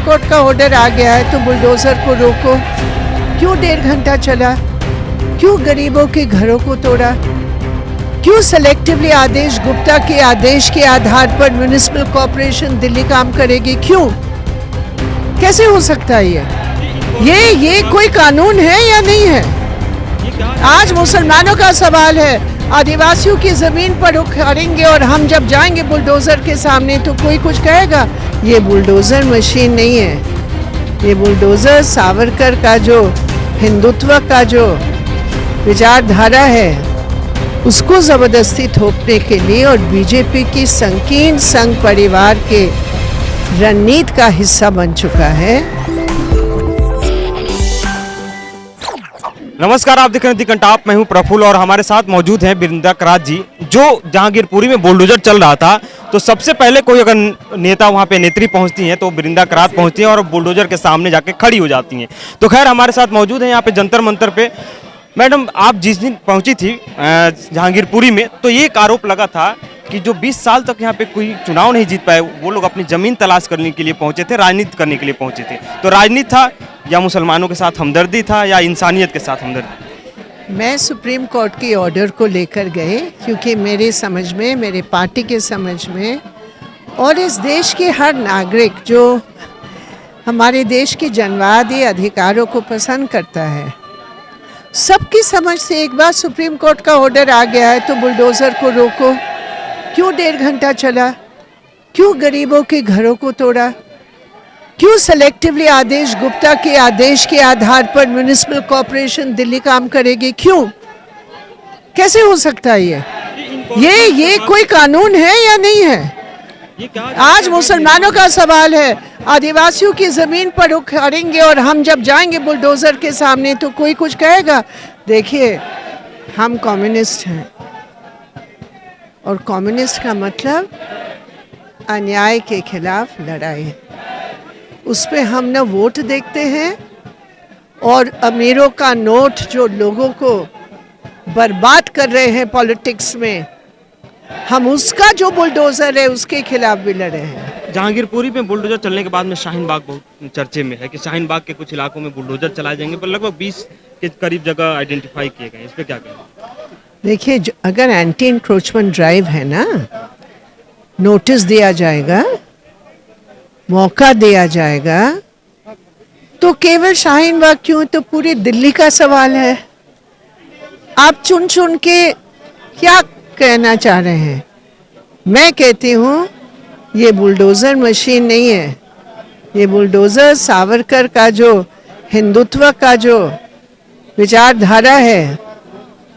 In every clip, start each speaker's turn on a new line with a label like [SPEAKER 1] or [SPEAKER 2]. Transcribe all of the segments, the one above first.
[SPEAKER 1] Court का order आ गया है तो बुलडोजर को रोको। क्यों 1.5 घंटा चला? क्यों गरीबों के घरों को तोड़ा? क्यों सेलेक्टिवली आदेश गुप्ता के आदेश के आधार पर म्युनिसिपल कॉर्पोरेशन दिल्ली काम करेगी? क्यों? कैसे हो सकता है ये कोई कानून है या नहीं है? आज मुसलमानों का सवाल है, आदिवासियों की जमीन पर उखाड़ेंगे और हम जब जाएंगे बुलडोजर के सामने तो कोई कुछ कहेगा? ये बुलडोजर मशीन नहीं है, ये बुलडोजर सावरकर का जो हिंदुत्व का जो विचारधारा है उसको जबरदस्ती थोपने के लिए और बीजेपी की संकीर्ण संघ परिवार के रणनीति का हिस्सा बन चुका है।
[SPEAKER 2] नमस्कार, आप देख रहे हैं दी कंटाप। मैं हूं प्रफुल्ल और हमारे साथ मौजूद हैं बिरिंदा करात जी। जो जहांगीरपुरी में बुलडोजर चल रहा था तो सबसे पहले कोई अगर नेता वहां पे नेत्री पहुंचती हैं तो बिरिंदा करात पहुंचती हैं और बुलडोजर के सामने जाके खड़ी हो जाती हैं। तो खैर हमारे साथ मौजूद हैं यहाँ पे जंतर मंतर पे। मैडम, आप जिस दिन पहुंची थी जहांगीरपुरी में तो ये एक आरोप लगा था कि जो 20 साल तक यहाँ पे कोई चुनाव नहीं जीत पाए वो लोग अपनी जमीन तलाश करने के लिए पहुंचे थे, राजनीति करने के लिए पहुंचे थे। तो राजनीति था या मुसलमानों के साथ हमदर्दी था या इंसानियत के साथ हमदर्दी?
[SPEAKER 1] मैं सुप्रीम कोर्ट के ऑर्डर को लेकर गए क्योंकि मेरे समझ में, मेरे पार्टी के समझ में और इस देश के हर नागरिक जो हमारे देश के जनवादी अधिकारों को पसंद करता है, सबकी समझ से एक बार सुप्रीम कोर्ट का ऑर्डर आ गया है तो बुलडोजर को रोको। क्यों 1.5 घंटा चला? क्यों गरीबों के घरों को तोड़ा? क्यों सेलेक्टिवली आदेश गुप्ता के आदेश के आधार पर म्युनिसिपल कॉर्पोरेशन दिल्ली काम करेगी? क्यों? कैसे हो सकता है ये कोई कानून है या नहीं है? आज मुसलमानों का सवाल है, आदिवासियों की जमीन पर उखाड़ेंगे और हम जब जाएंगे बुलडोजर के सामने तो कोई कुछ कहेगा? देखिए, हम कम्युनिस्ट हैं और कम्युनिस्ट का मतलब अन्याय के खिलाफ लड़ाई है। उस पे हम न वोट देखते हैं और अमीरों का नोट जो लोगों को बर्बाद कर रहे हैं पॉलिटिक्स में, हम उसका जो बुलडोजर है उसके खिलाफ भी लड़े हैं।
[SPEAKER 2] जहांगीरपुरी में बुलडोजर चलने के बाद में शाहीन बाग बहुत चर्चे में है कि शाहीन बाग के कुछ इलाकों में बुलडोजर चलाए जाएंगे, पर लगभग 20 के करीब जगह आइडेंटिफाई किए गए। इस पर क्या कहेंगे?
[SPEAKER 1] देखिए, अगर एंटी इंक्रोचमेंट ड्राइव है ना, नोटिस दिया जाएगा, मौका दिया जाएगा, तो केवल शाहीन बाग क्यों, तो पूरी दिल्ली का सवाल है। आप चुन चुन के क्या कहना चाह रहे हैं? मैं कहती हूँ ये बुलडोजर मशीन नहीं है, ये बुलडोजर सावरकर का जो हिंदुत्व का जो विचारधारा है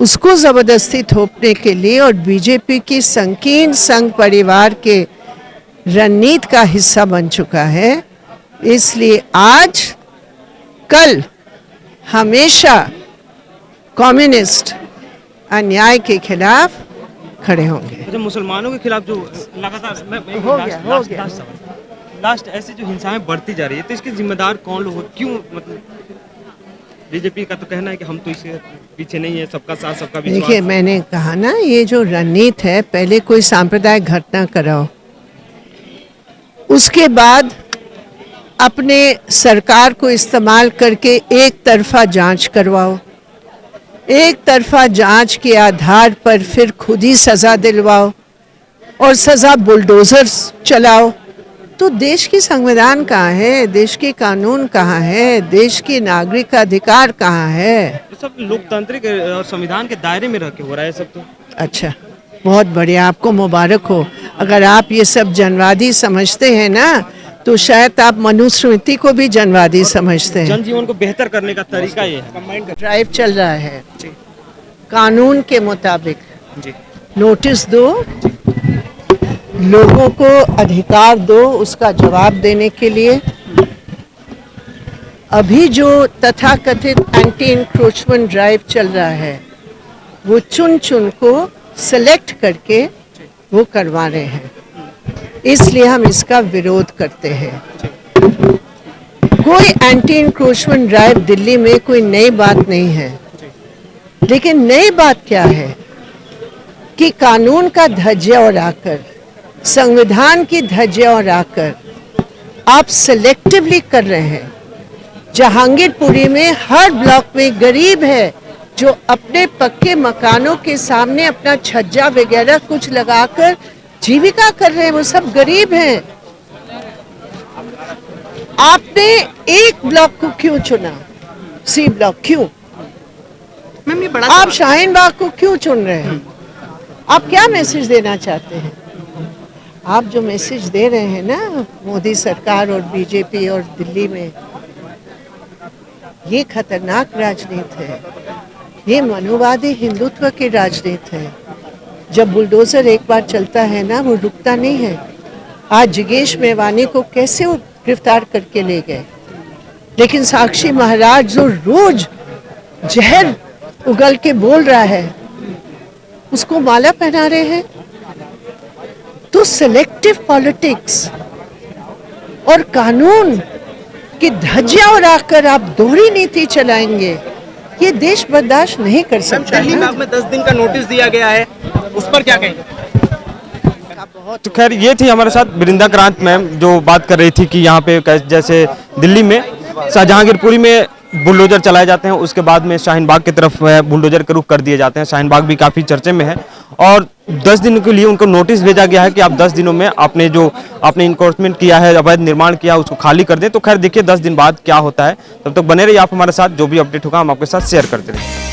[SPEAKER 1] उसको जबरदस्ती थोपने के लिए और बीजेपी की संकीर्ण संघ परिवार के रणनीति का हिस्सा बन चुका है। इसलिए आज कल हमेशा कम्युनिस्ट अन्याय के खिलाफ खड़े होंगे।
[SPEAKER 2] अच्छा, मुसलमानों के खिलाफ जो लगातार
[SPEAKER 1] हो गया।
[SPEAKER 2] लास्ट ऐसी जो हिंसाएं बढ़ती जा रही है तो इसके जिम्मेदार कौन लोग? क्यों? मतलब बीजेपी का तो कहना है कि हम तो इसके पीछे नहीं है, सबका साथ सबका विश्वास।
[SPEAKER 1] देखिए, मैंने कहा ना, ये जो रणनीति है, पहले कोई सांप्रदायिक घटना कराओ, उसके बाद अपने सरकार को इस्तेमाल करके एक तरफा जांच करवाओ, एक तरफा जांच के आधार पर फिर खुद ही सज़ा दिलवाओ और सज़ा बुलडोजर चलाओ, तो देश की संविधान कहाँ है? देश के कानून कहाँ है? देश के नागरिक का अधिकार कहाँ है?
[SPEAKER 2] तो सब लोकतांत्रिक और संविधान के दायरे में रह के हो रहा है सब। तो अच्छा,
[SPEAKER 1] बहुत बढ़िया, आपको मुबारक हो। अगर आप ये सब जनवादी समझते हैं ना तो शायद आप मनुस्मृति को भी जनवादी समझते हैं।
[SPEAKER 2] जनजीवन को बेहतर करने का तरीका ये है।
[SPEAKER 1] ड्राइव चल रहा है जी, कानून के मुताबिक
[SPEAKER 2] जी।
[SPEAKER 1] नोटिस दो, लोगों को अधिकार दो उसका जवाब देने के लिए। अभी जो तथाकथित एंटी इंक्रोचमेंट ड्राइव चल रहा है वो चुन चुन को सेलेक्ट करके वो करवा रहे हैं, इसलिए हम इसका विरोध करते हैं। कोई एंटी इंक्रोचमेंट ड्राइव दिल्ली में कोई नई बात नहीं है, लेकिन नई बात क्या है कि कानून का धज्जिया उड़ाकर, संविधान की धज्जिया उड़ाकर आप सेलेक्टिवली कर रहे हैं। जहांगीरपुरी में हर ब्लॉक में गरीब है जो अपने पक्के मकानों के सामने अपना छज्जा वगैरह कुछ लगाकर जीविका कर रहे हैं, वो सब गरीब हैं। आपने एक ब्लॉक को क्यों चुना, सी ब्लॉक क्यों?
[SPEAKER 3] मैम ये बड़ा
[SPEAKER 1] आप शाहीन बाग को क्यों चुन रहे हैं? आप क्या मैसेज देना चाहते हैं? आप जो मैसेज दे रहे हैं ना मोदी सरकार और बीजेपी और दिल्ली में, ये खतरनाक राजनीति है, ये मनुवादी हिंदुत्व की राजनीति है। जब बुलडोजर एक बार चलता है ना, वो रुकता नहीं है। आज जिगेश मेवानी को कैसे वो गिरफ्तार करके ले गए, लेकिन साक्षी महाराज जो रोज जहर उगल के बोल रहा है, उसको माला पहना रहे हैं। तो सिलेक्टिव पॉलिटिक्स और कानून की धज्जियां उड़ाकर आप दोहरी नीति चलाएंगे, ये देश बर्दाश्त नहीं कर सकता।
[SPEAKER 3] दिल्ली बाग में 10 दिन का नोटिस दिया गया है, उस पर क्या कहेंगे?
[SPEAKER 2] तो खैर ये थी हमारे साथ वृंदा क्रांत मैम, जो बात कर रही थी कि यहाँ पे जैसे दिल्ली में शाहजहांगीरपुरी में बुलडोजर चलाए जाते हैं, उसके बाद में शाहीन बाग की तरफ बुलडोजर के रुख कर दिए जाते हैं। शाहीन बाग भी काफ़ी चर्चे में है और 10 दिन के लिए उनको नोटिस भेजा गया है कि आप 10 दिनों में आपने इनक्रोचमेंट किया है, अवैध निर्माण किया, उसको खाली कर दें। तो खैर देखिए 10 दिन बाद क्या होता है। तब तक बने रहिए आप हमारे साथ, जो भी अपडेट होगा हम आपके साथ शेयर करते रहेंगे।